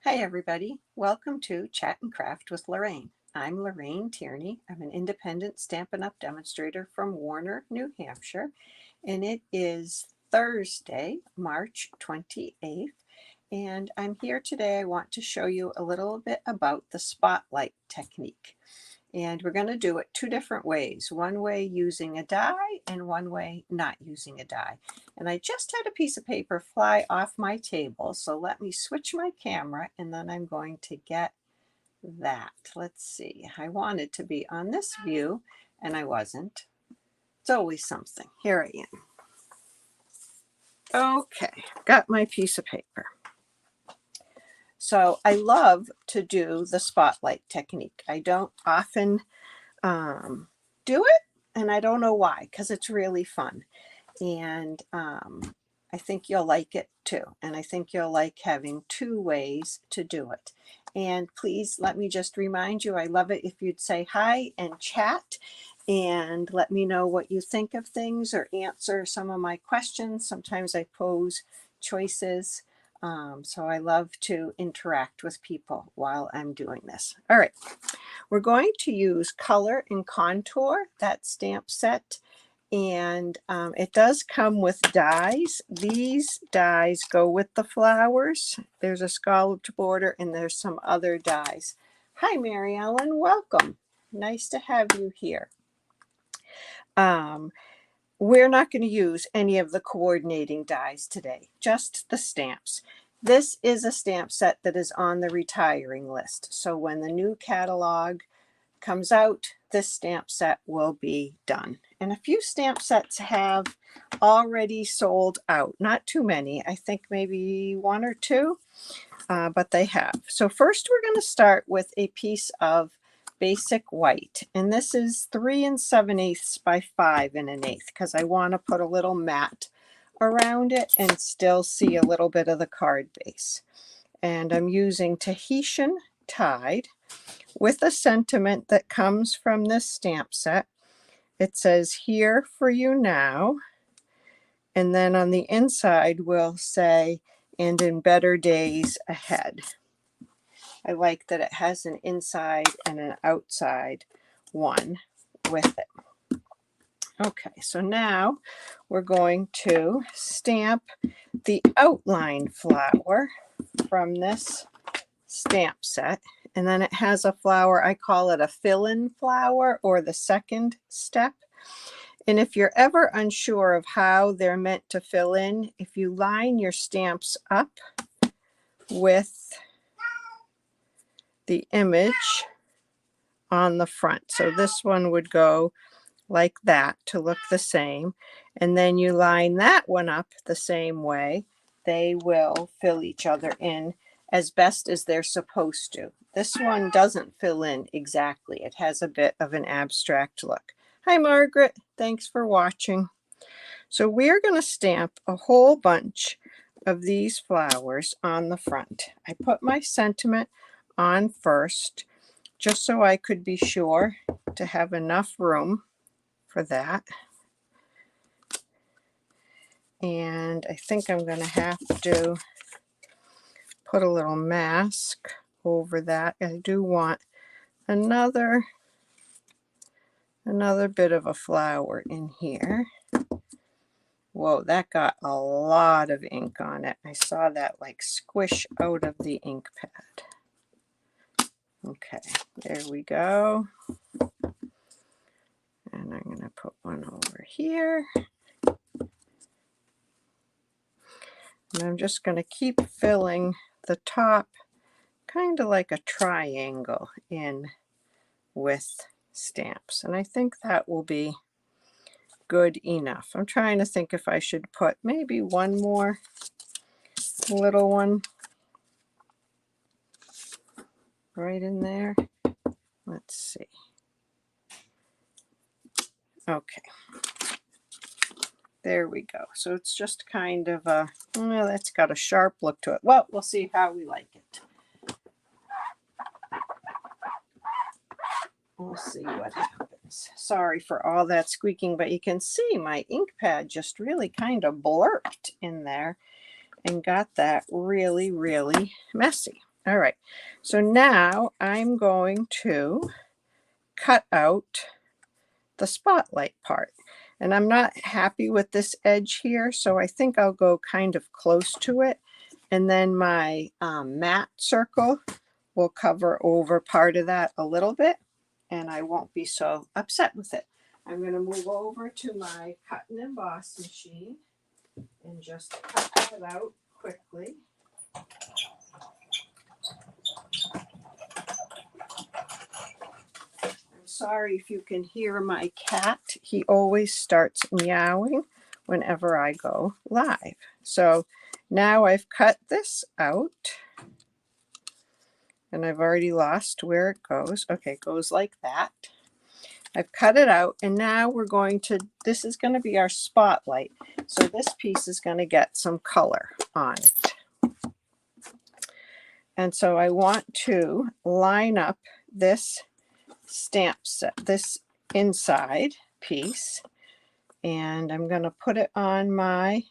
Hi everybody, welcome to Chat and Craft with Lorraine. I'm Lorraine Tierney. I'm an independent Stampin' Up! Demonstrator from Warner, New Hampshire, and it is Thursday, March 28th, and I'm here today. I want to show you a little bit about the spotlight technique. And we're going to do it two different ways, one way using a die and one way not using a die. And I just had a piece of paper fly off my table, so let me switch my camera and then I'm going to get that. Let's see, I wanted to be on this view and I wasn't. It's always something. Here I am. Okay, got my piece of paper. So I love to do the spotlight technique. I don't often do it, and I don't know why, because it's really fun. And I think you'll like it too. And I think you'll like having two ways to do it. And please let me just remind you, I love it if you'd say hi and chat and let me know what you think of things or answer some of my questions. Sometimes I pose choices. So I love to interact with people while I'm doing this. All right, we're going to use Color and Contour, that stamp set. And it does come with dies. These dies go with the flowers. There's a scalloped border and there's some other dies. Hi, Mary Ellen, welcome. Nice to have you here. We're not going to use any of the coordinating dies today, just the stamps. This is a stamp set that is on the retiring list. So when the new catalog comes out, this stamp set will be done. And a few stamp sets have already sold out. Not too many. I think maybe one or two, but they have. So first we're going to start with a piece of basic white. And this is 3 7/8 by 5 1/8 because I want to put a little mat around it and still see a little bit of the card base. And I'm using Tahitian Tide with a sentiment that comes from this stamp set. It says, "Here for you now." And then on the inside we'll say, "And in better days ahead." I like that it has an inside and an outside one with it. Okay, so now we're going to stamp the outline flower from this stamp set. And then it has a flower, I call it a fill-in flower, or the second step. And if you're ever unsure of how they're meant to fill in, if you line your stamps up with the image on the front. So this one would go like that to look the same. And then you line that one up the same way. They will fill each other in as best as they're supposed to. This one doesn't fill in exactly. It has a bit of an abstract look. Hi, Margaret. Thanks for watching. So we're going to stamp a whole bunch of these flowers on the front. I put my sentiment on first, just so I could be sure to have enough room for that. And I think I'm going to have to put a little mask over that. I do want another bit of a flower in here. Whoa, that got a lot of ink on it. I saw that like squish out of the ink pad. Okay, there we go. And I'm going to put one over here. And I'm just going to keep filling the top kind of like a triangle in with stamps. And I think that will be good enough. I'm trying to think if I should put maybe one more little one right in there. Let's see. Okay. There we go. So it's just kind of a, well, that's got a sharp look to it. Well, we'll see how we like it. We'll see what happens. Sorry for all that squeaking, but you can see my ink pad just really kind of blurped in there and got that really, really messy. All right, so now I'm going to cut out the spotlight part. And I'm not happy with this edge here, so I think I'll go kind of close to it. And then my matte circle will cover over part of that a little bit, and I won't be so upset with it. I'm going to move over to my cut and emboss machine and just cut that out quickly. I'm sorry if you can hear my cat. He always starts meowing whenever I go live. So now I've cut this out, and I've already lost where it goes. Okay, it goes like that. I've cut it out, and now we're going to, this is going to be our spotlight. So this piece is going to get some color on it. And so I want to line up this stamp set, this inside piece, and I'm going to put it on my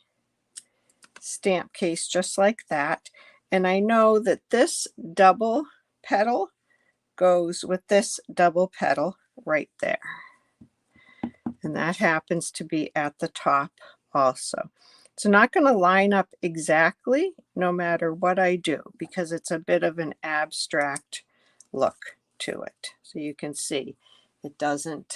stamp case just like that. And I know that this double petal goes with this double petal right there. And that happens to be at the top also. It's not going to line up exactly no matter what I do, because it's a bit of an abstract look to it. So you can see it doesn't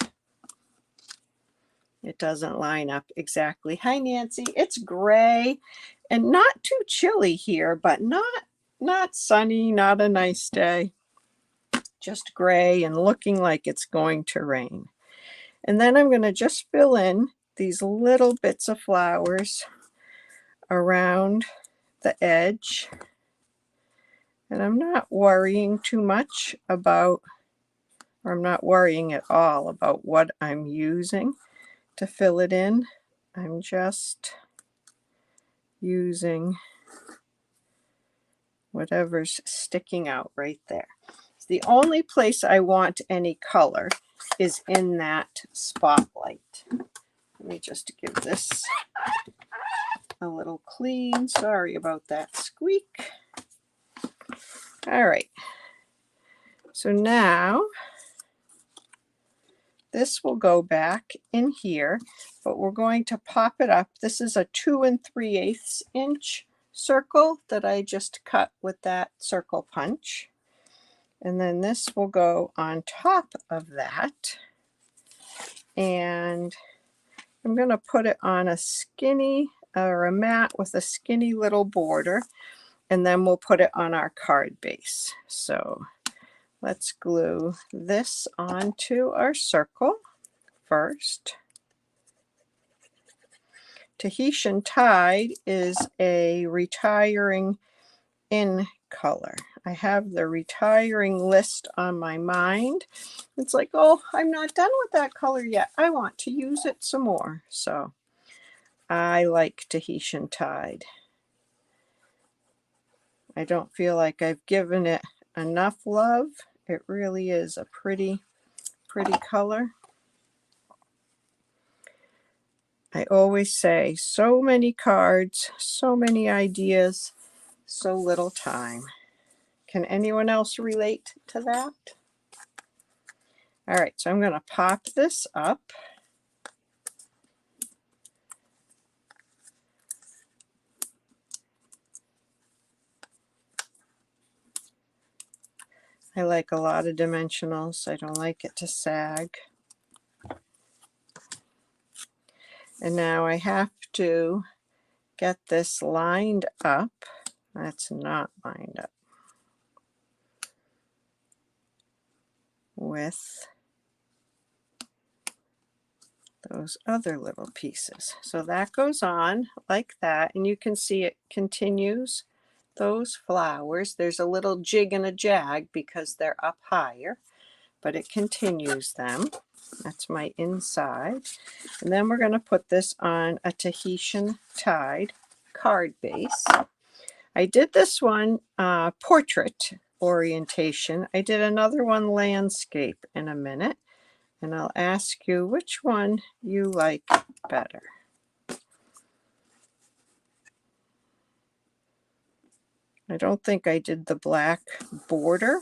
line up exactly. Hi Nancy, it's gray and not too chilly here, but not sunny, not a nice day. Just gray and looking like it's going to rain. And then I'm going to just fill in these little bits of flowers around the edge. And I'm not worrying too much about, or I'm not worrying at all about what I'm using to fill it in. I'm just using whatever's sticking out right there. The only place I want any color is in that spotlight. Let me just give this a little clean. Sorry about that squeak. All right. So now this will go back in here, but we're going to pop it up. This is a 2 3/8 inch circle that I just cut with that circle punch. And then this will go on top of that. And I'm going to put it on a skinny or a mat with a skinny little border. And then we'll put it on our card base. So let's glue this onto our circle first. Tahitian Tide is a retiring in color. I have the retiring list on my mind. It's like, oh, I'm not done with that color yet. I want to use it some more. So I like Tahitian Tide. I don't feel like I've given it enough love. It really is a pretty color. I always say, so many cards, so many ideas, so little time. Can anyone else relate to that? All right, so I'm going to pop this up. I like a lot of dimensionals. I don't like it to sag. And now I have to get this lined up. That's not lined up with those other little pieces. So that goes on like that, and you can see it continues those flowers. There's a little jig and a jag because they're up higher, but it continues them. That's my inside. And then we're going to put this on a Tahitian Tide card base. I did this one portrait orientation. I did another one landscape in a minute, and I'll ask you which one you like better. I don't think I did the black border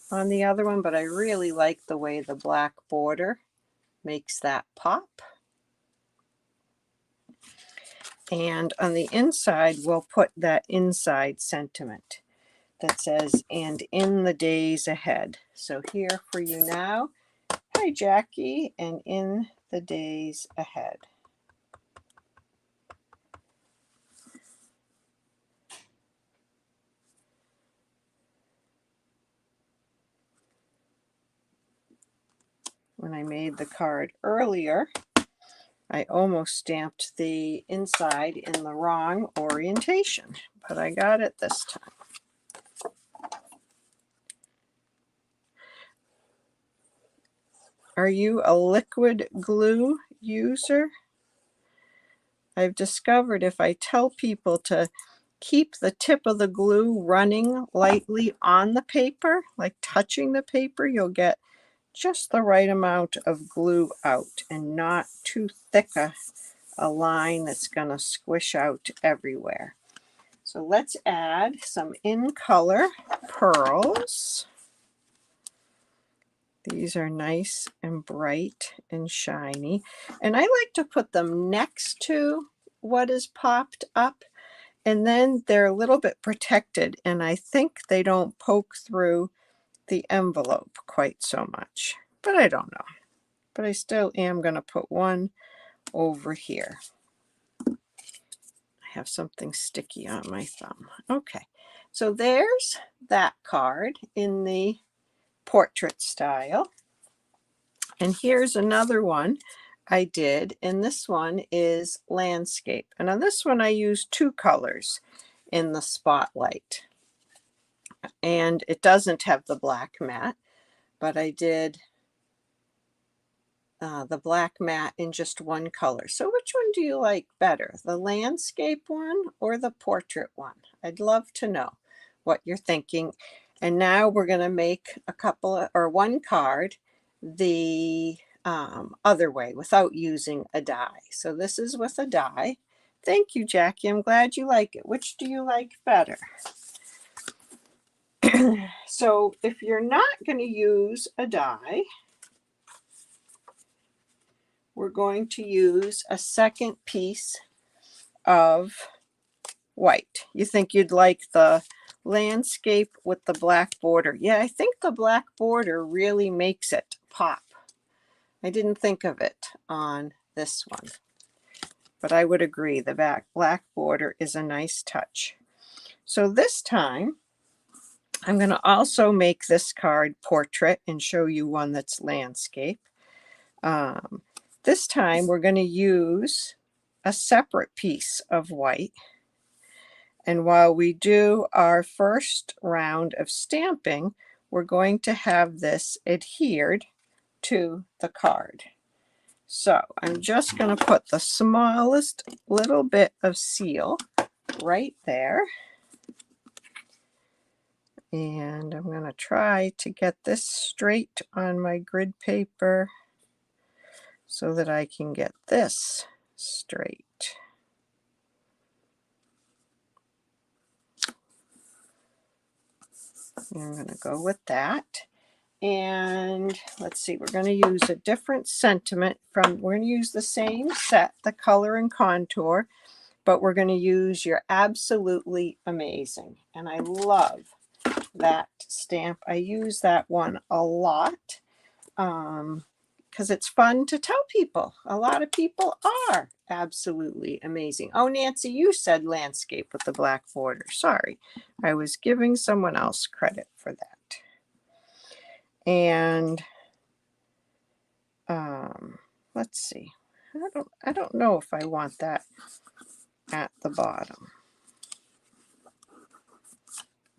on the other one, but I really like the way the black border makes that pop. And on the inside, we'll put that inside sentiment that says, and in the days ahead. So here for you now. Hi, Jackie, and in the days ahead. When I made the card earlier, I almost stamped the inside in the wrong orientation, but I got it this time. Are you a liquid glue user? I've discovered if I tell people to keep the tip of the glue running lightly on the paper, like touching the paper, you'll get just the right amount of glue out and not too thick a line that's going to squish out everywhere. So let's add some in color pearls. These are nice and bright and shiny. And I like to put them next to what is popped up. And then they're a little bit protected. And I think they don't poke through the envelope quite so much. But I don't know. But I still am going to put one over here. I have something sticky on my thumb. Okay. So there's that card in the portrait style. And here's another one I did, and this one is landscape. And on this one I used two colors in the spotlight. And it doesn't have the black matte, but I did the black matte in just one color. So which one do you like better, the landscape one or the portrait one? I'd love to know what you're thinking. And now we're going to make a couple or one card the other way without using a die. So this is with a die. Thank you, Jackie. I'm glad you like it. Which do you like better? So if you're not going to use a die, we're going to use a second piece of white. You think you'd like the landscape with the black border? Yeah, I think the black border really makes it pop. I didn't think of it on this one, but I would agree the black border is a nice touch. So this time I'm going to also make this card portrait and show you one that's landscape. This time we're going to use a separate piece of white. And while we do our first round of stamping, we're going to have this adhered to the card. So I'm just going to put the smallest little bit of seal right there. And I'm going to try to get this straight on my grid paper so that I can get this straight. And I'm going to go with that. And let's see, we're going to use a different sentiment from, we're going to use the same set, the color and contour, but we're going to use You're Absolutely Amazing. And I love that stamp. I use that one a lot because it's fun to tell people. A lot of people are absolutely amazing. Oh, Nancy, you said landscape with the black border. Sorry, I was giving someone else credit for that. And let's see. I don't know if I want that at the bottom.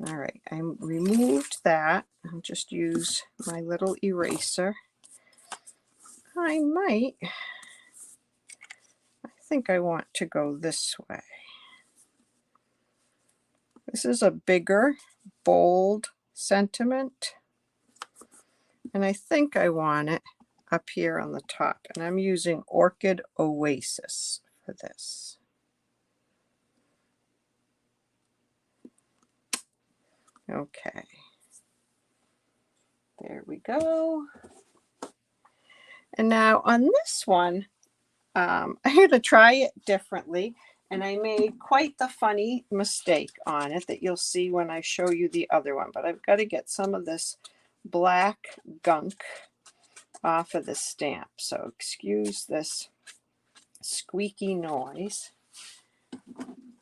All right, I removed that. I'll just use my little eraser. I think I want to go this way. This is a bigger, bold sentiment. And I think I want it up here on the top. And I'm using Orchid Oasis for this. Okay. There we go. And now on this one, I'm going to try it differently. And I made quite the funny mistake on it that you'll see when I show you the other one. But I've got to get some of this black gunk off of the stamp. So excuse this squeaky noise.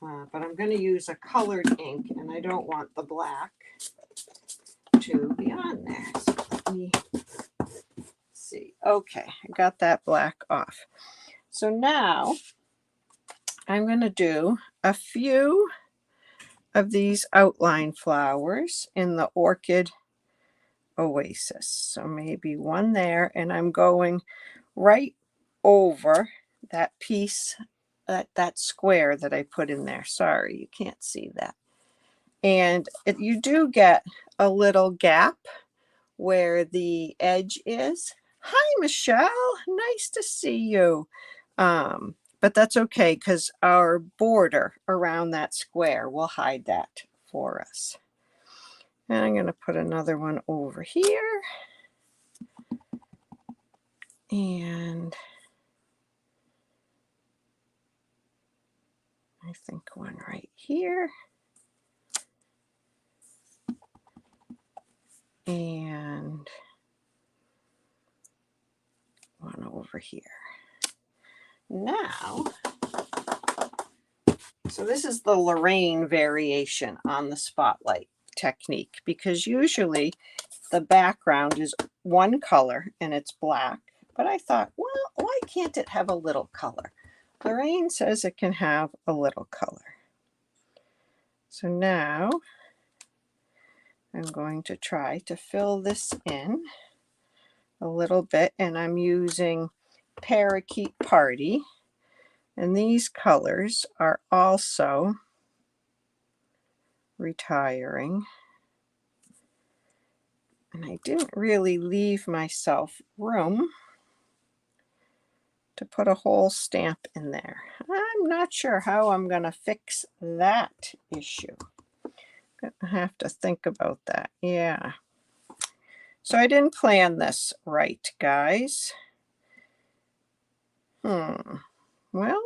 But I'm going to use a colored ink, and I don't want the black to be on there. So let me see. Okay, I got that black off. So now I'm going to do a few of these outline flowers in the Orchid Oasis. So maybe one there, and I'm going right over that piece, that square that I put in there. Sorry, you can't see that. And you do get a little gap where the edge is. Hi, Michelle. Nice to see you. But that's okay because our border around that square will hide that for us. And I'm going to put another one over here. And I think one right here. And one over here. Now, so this is the Lorraine variation on the spotlight technique, because usually the background is one color and it's black. But I thought, well, why can't it have a little color? Lorraine says it can have a little color. So now I'm going to try to fill this in a little bit, and I'm using Parakeet Party. And these colors are also retiring. And I didn't really leave myself room to put a whole stamp in there. I'm not sure how I'm going to fix that issue. I have to think about that. Yeah. So I didn't plan this right, guys. Well,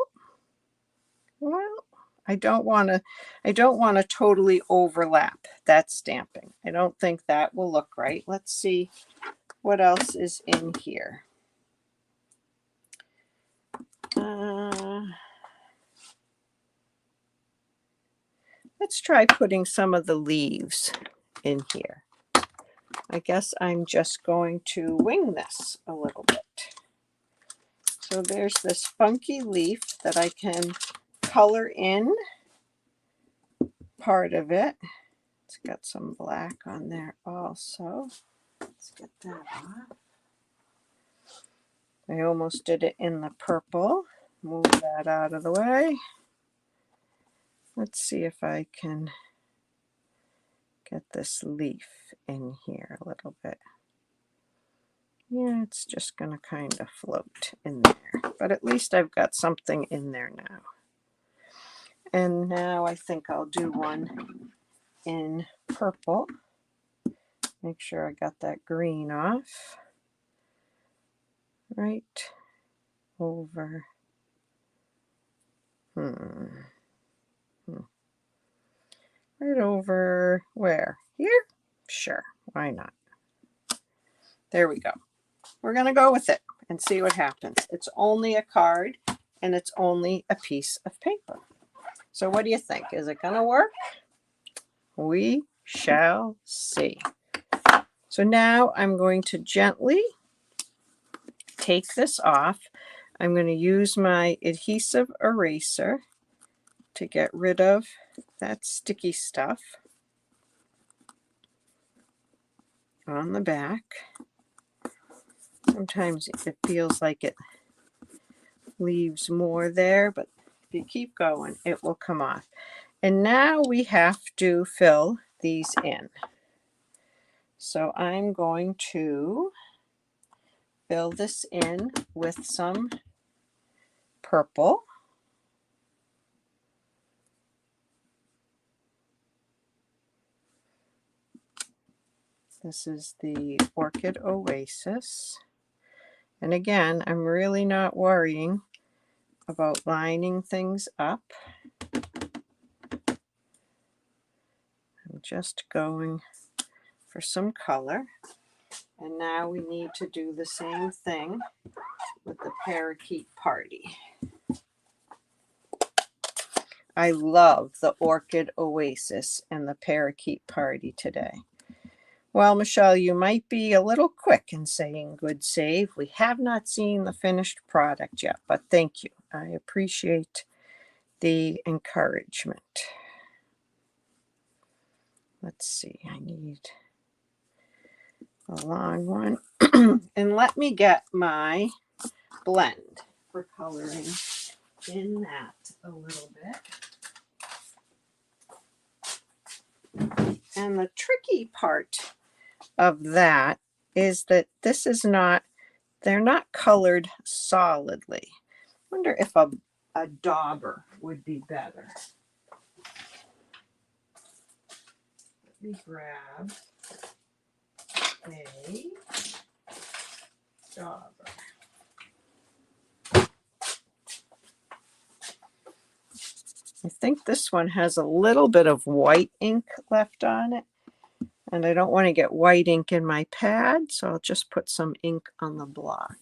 I don't want to totally overlap that stamping. I don't think that will look right. Let's see what else is in here. Let's try putting some of the leaves in here. I guess I'm just going to wing this a little bit. So there's this funky leaf that I can color in part of it. It's got some black on there also. Let's get that off. I almost did it in the purple. Move that out of the way. Let's see if I can get this leaf in here a little bit. Yeah, it's just going to kind of float in there. But at least I've got something in there now. And now I think I'll do one in purple. Make sure I got that green off. Right over. Right over where? Here? Sure, why not? There we go. We're going to go with it and see what happens. It's only a card and it's only a piece of paper. So what do you think? Is it going to work? We shall see. So now I'm going to gently take this off. I'm going to use my adhesive eraser to get rid of that sticky stuff on the back. Sometimes it feels like it leaves more there, but if you keep going, it will come off. And now we have to fill these in. So I'm going to fill this in with some purple. This is the Orchid Oasis. And again, I'm really not worrying about lining things up. I'm just going for some color. And now we need to do the same thing with the Parakeet Party. I love the Orchid Oasis and the Parakeet Party today. Well, Michelle, you might be a little quick in saying good save. We have not seen the finished product yet, but thank you. I appreciate the encouragement. Let's see, I need a long one. And let me get my blend for coloring in that a little bit. And the tricky part of that is that this is not, they're not colored solidly. I wonder if a dauber would be better. Let me grab a dauber. I think this one has a little bit of white ink left on it, and I don't want to get white ink in my pad, so I'll just put some ink on the block.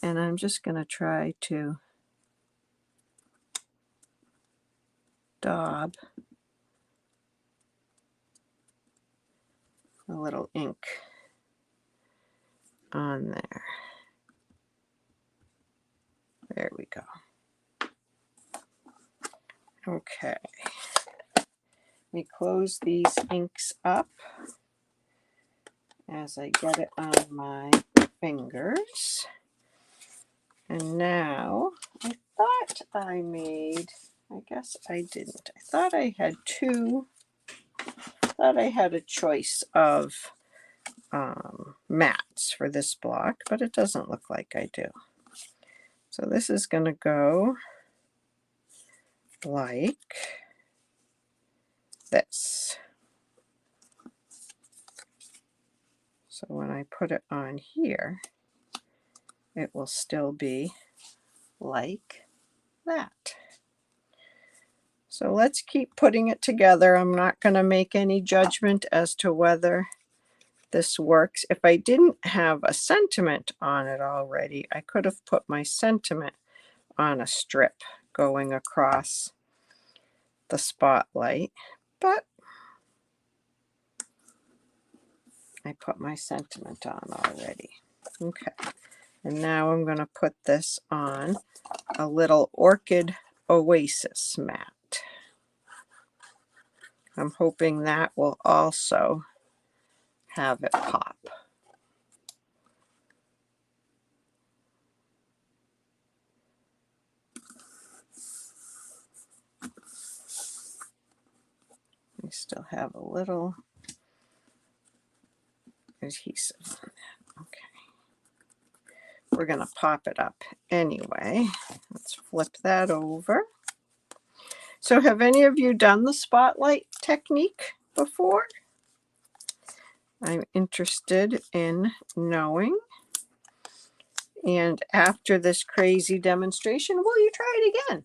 And I'm just going to try to daub a little ink on there. There we go. Okay. Let me close these inks up as I get it on my fingers. And now I thought I made, I guess I didn't. I thought I had a choice of mats for this block, but it doesn't look like I do. So this is going to go like this. So when I put it on here, it will still be like that. So let's keep putting it together. I'm not going to make any judgment as to whether this works. If I didn't have a sentiment on it already, I could have put my sentiment on a strip going across the spotlight, but I put my sentiment on already. Okay, and now I'm going to put this on a little Orchid Oasis mat. I'm hoping that will also have it pop. I still have a little adhesive on that. Okay. We're going to pop it up anyway. Let's flip that over. So have any of you done the spotlight technique before? I'm interested in knowing. And after this crazy demonstration, will you try it again?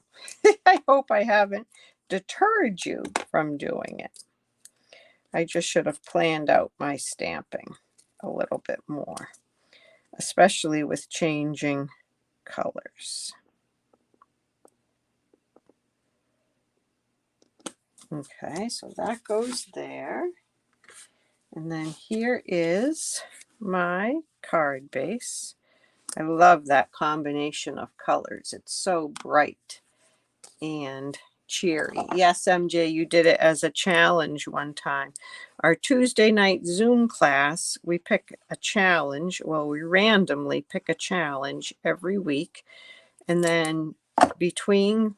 I hope I haven't deterred you from doing it. I just should have planned out my stamping a little bit more, especially with changing colors. Okay, so that goes there. And then here is my card base. I love that combination of colors. It's so bright and cheery. Yes, MJ, you did it as a challenge one time. Our Tuesday night Zoom class, we pick a challenge. Well, we randomly pick a challenge every week. And then between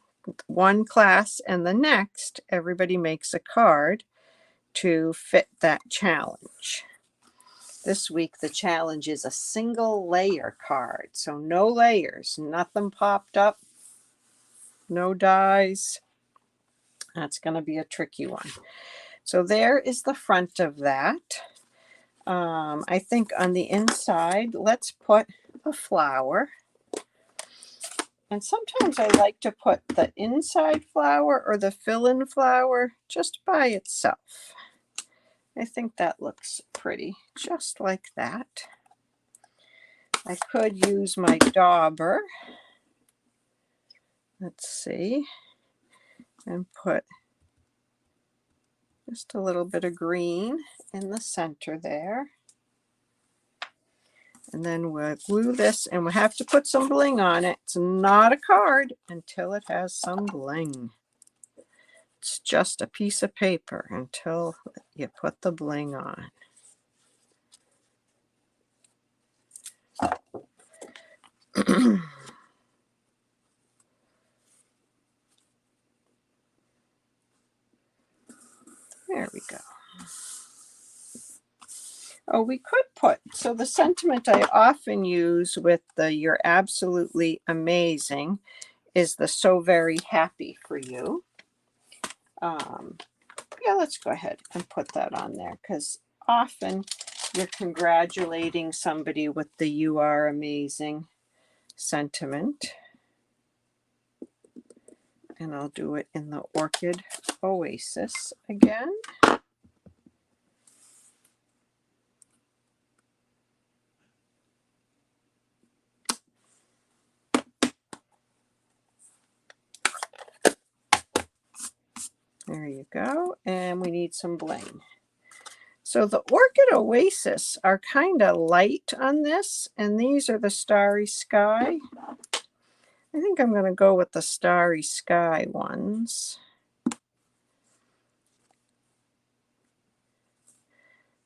one class and the next, everybody makes a card to fit that challenge. This week, the challenge is a single layer card. So no layers, nothing popped up, no dies. That's going to be a tricky one. So there is the front of that. I think on the inside, let's put a flower. And sometimes I like to put the inside flower or the fill-in flower just by itself. I think that looks pretty, just like that. I could use my dauber. Let's see. And put just a little bit of green in the center there. And then we'll glue this, and we'll have to put some bling on it. It's not a card until it has some bling. It's just a piece of paper until you put the bling on. There we go. Oh, we could put, so the sentiment I often use with the "you're absolutely amazing" is the "so very happy for you." Yeah, let's go ahead and put that on there, because often you're congratulating somebody with the "you are amazing" sentiment. And I'll do it in the Orchid Oasis again. There you go. And we need some bling. So the Orchid Oasis are kind of light on this, and these are the Starry Sky. I think I'm going to go with the Starry Sky ones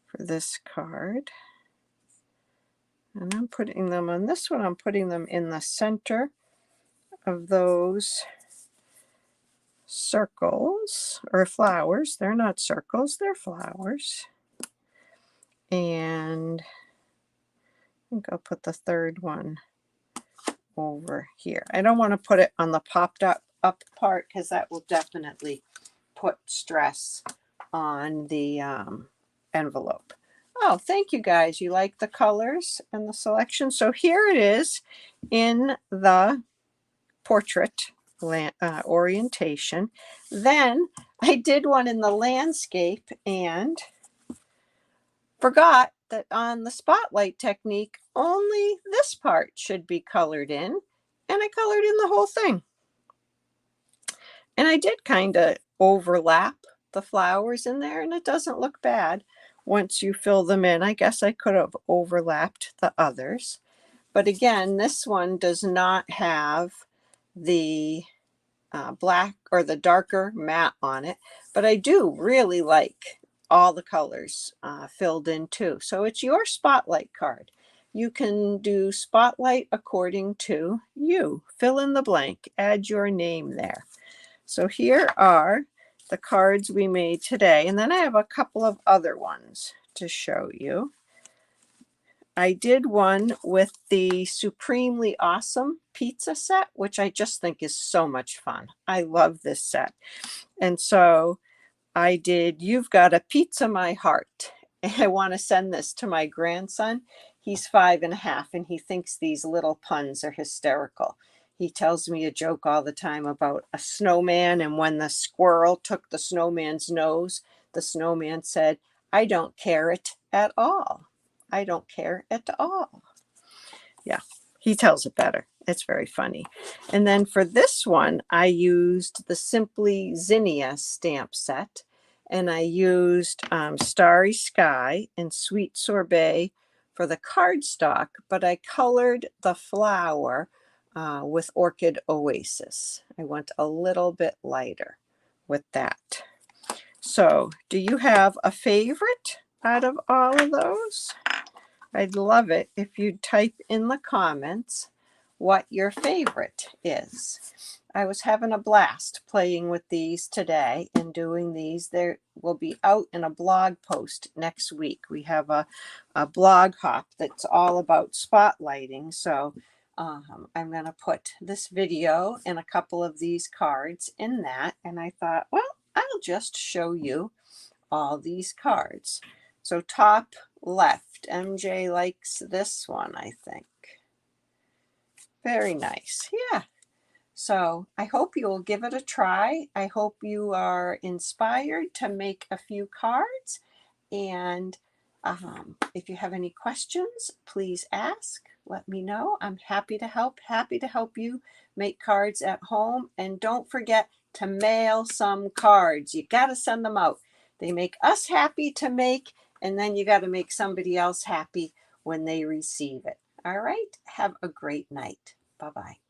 for this card. And I'm putting them on this one. I'm putting them in the center of those circles or flowers. They're not circles, they're flowers. And I think I'll put the third one over here. I don't want to put it on the popped up part, because that will definitely put stress on the envelope. Oh, thank you guys. You like the colors and the selection. So here it is in the portrait orientation. Then I did one in the landscape and forgot that on the spotlight technique, only this part should be colored in, and I colored in the whole thing. And I did kind of overlap the flowers in there, and it doesn't look bad once you fill them in. I guess I could have overlapped the others. But again, this one does not have the black or the darker matte on it, but I do really like all the colors filled in too. So it's your spotlight card. You can do spotlight according to you. Fill in the blank, add your name there. So here are the cards we made today, and then I have a couple of other ones to show you. I did one with the Supremely Awesome pizza set, which I just think is so much fun. I love this set. And so I did "You've Got a Pizza My Heart." And I want to send this to my grandson. He's 5.5, and he thinks these little puns are hysterical. He tells me a joke all the time about a snowman, and when the squirrel took the snowman's nose, the snowman said, "I don't care it at all. I don't care at all." Yeah, he tells it better. It's very funny. And then for this one, I used the Simply Zinnia stamp set, and I used Starry Sky and Sweet Sorbet for the cardstock, but I colored the flower with Orchid Oasis. I went a little bit lighter with that. So do you have a favorite out of all of those? I'd love it if you'd type in the comments what your favorite is. I was having a blast playing with these today and doing these. They will be out in a blog post next week. We have a blog hop that's all about spotlighting. So I'm going to put this video and a couple of these cards in that. And I thought, well, I'll just show you all these cards. So top left. MJ likes this one, I think. Very nice. Yeah. So I hope you will give it a try. I hope you are inspired to make a few cards. And if you have any questions, please ask. Let me know. I'm happy to help you make cards at home. And don't forget to mail some cards. You got to send them out. They make us happy to make, and then you got to make somebody else happy when they receive it. All right. Have a great night. Bye-bye.